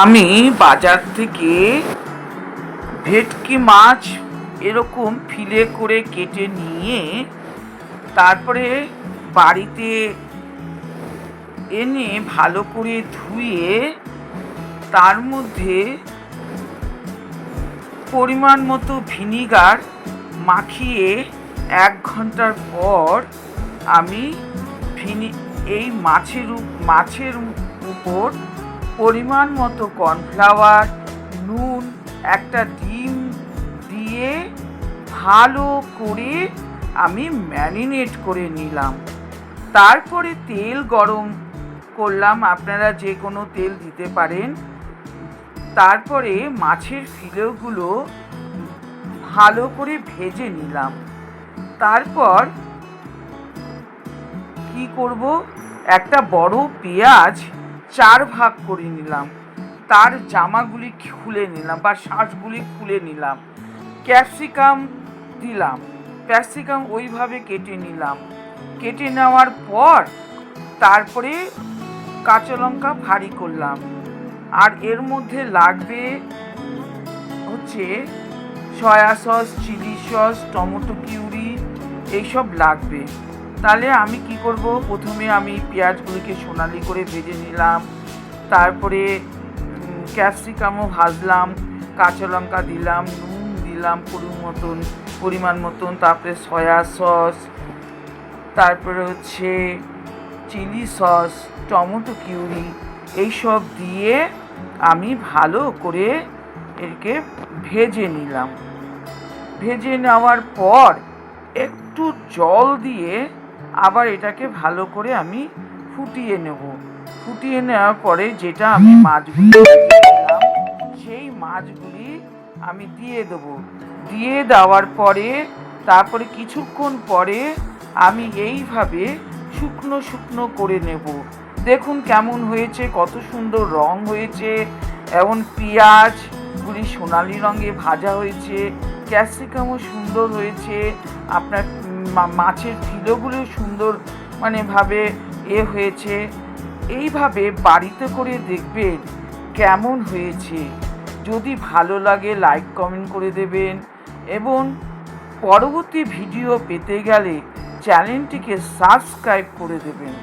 আমি বাজার থেকে ভেটকি মাছ এরকম ফিলে করে কেটে নিয়ে তারপরে বাড়িতে এনে ভালো করে ধুয়ে তার মধ্যে পরিমাণ মতো ভিনিগার মাখিয়ে 1 ঘন্টার পর আমি এই মাছের উপর পরিমাণ মতো কর্নফ্লাওয়ার, নুন, একটা ডিম দিয়ে ভালো করে আমি ম্যারিনেট করে নিলাম। তারপরে তেল গরম করলাম, আপনারা যে কোনো তেল দিতে পারেন। তারপরে মাছের ফিলেগুলো ভালো করে ভেজে নিলাম। তারপর কি করব, একটা বড় পেঁয়াজ 4 ভাগ করে নিলাম, তার জামাগুলি খুলে নিলাম বা শাঁসগুলি খুলে নিলাম। ক্যাপসিকাম দিলাম, ক্যাপসিকাম ওইভাবে কেটে নিলাম। কেটে নেওয়ার পর তারপরে কাঁচা লঙ্কা ভারি করলাম। আর এর মধ্যে লাগবে হচ্ছে soya sauce, chilli sauce, tomato puree, এইসব লাগবে। তাহলে আমি কি করব, প্রথমে আমি পেঁয়াজগুলিকে সোনালি করে ভেজে নিলাম, তারপরে ক্যাপসিকামও ভাজলাম, কাঁচা লঙ্কা দিলাম, নুন দিলাম পরিমাণ মতন, তারপরে সয়া সস, তারপরে হচ্ছে চিলি সস, টমেটো পিউরি, এইসব দিয়ে আমি ভালো করে একে ভেজে নিলাম। ভেজে নেওয়ার পর একটু জল দিয়ে আবার এটাকে ভালো করে আমি ফুটিয়ে নেব। ফুটিয়ে নেওয়ার পরে যেটা আমি মাছগুলি দিয়েছিলাম সেই মাছগুলি আমি দিয়ে দেবো। দিয়ে দেওয়ার পরে তারপরে কিছুক্ষণ পরে আমি এইভাবে শুকনো শুকনো করে নেব। দেখুন কেমন হয়েছে, কত সুন্দর রং হয়েছে, এবং পেঁয়াজগুলি সোনালি রঙে ভাজা হয়েছে, ক্যাপসিকামও সুন্দর হয়েছে, আপনার মাছের ফিলেগুলো সুন্দর ভাবে হয়েছে। এইভাবে বাড়িতে করে দেখবেন কেমন হয়েছে। যদি ভালো লাগে লাইক কমেন্ট করে দেবেন, এবং পরবর্তী ভিডিও পেতে গেলে চ্যানেলটিকে সাবস্ক্রাইব করে দেবেন।